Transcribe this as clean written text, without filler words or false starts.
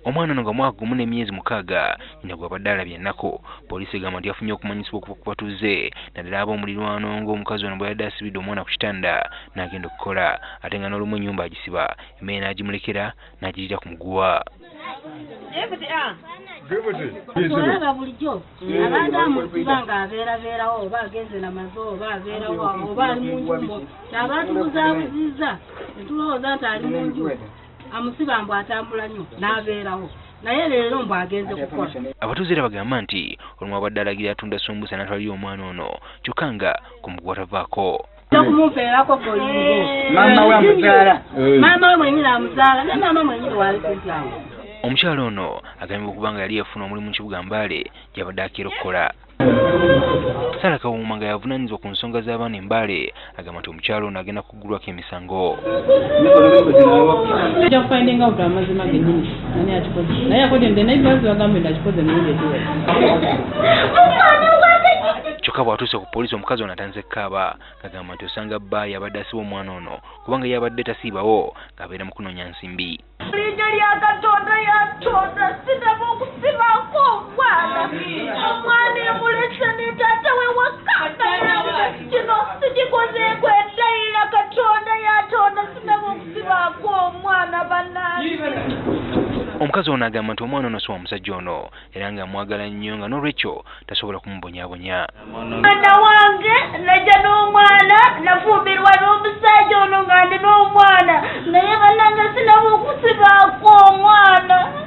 omwana ono nga mwaka gumu n'emyezi 6 nyina gw'abadde alabye ennaku. Poliisi egamba nti yafunye okumanyisibwa okuva ku batuuze naddala ab'omulirwano ng'omukazi ono bwe yadde asibidde omwana ku kitanda n'agenda okukola ate nga n'olumu ennyumba agisiba emmere n'agimulekera n'agirira ku muguwa. Olaba bulijjo abantu amusiba ng'abeerabeerawo oba agenze namaze oba abeerawo oba ali mu nju abantu buzaabuziza netulowooza nti ali mu nju amusiba mbu atambula nnyo n'abeerawo naye leero mbu agenze kukola. Abatuuze era bagamba nti olumu abadde alagira atunda sumbusa n'atwalira omwana ono kyokka nga ku muguwa tavaako. Kumumpeerako kolingo maama we amuzaala maama we mwenyini amuzaala ne maama mwenyini wali kumpi awo. Omukyalo ono agambibwa okuba nga yali yafuna omulimu mu kibuga Mbale gy'abadde akeera okukola. Sarah Kawuma nga yavunaanyizibwa ku nsonga z'abaana e Mbale agamba nti omukyalo ono agenda kuggulwako emisango. Ajja kufindinga out amazima gennyini ani akikoze naye akodde naye bagambye nti akikoze emirundi egiwera. Kyokka bw'atuuse ku poliisi omukazi ono atanze kkaaba agamba nti osanga bba yabadde asiba omwana ono kubanga yabadde tasiibawo ng'abeera mu kunoonya nsimbi. Linnya lya Katonda yatonda sinaba okusibako omwana omwana emulese ne taata we wakanda kino sikikozeeko endayira Katonda yatonda sinaba okusibako omwana bannange. Omukazi ono agamba nti omwana ono si wa musajja ono era nga amwagala nnyo nga n'olwekyo tasobola kumubonyaabonya. Mwana wange najja n'omwana nafumbirwa n'omusajja ono nga ndi n'omwana naye bannange sinaba okusibako omwana.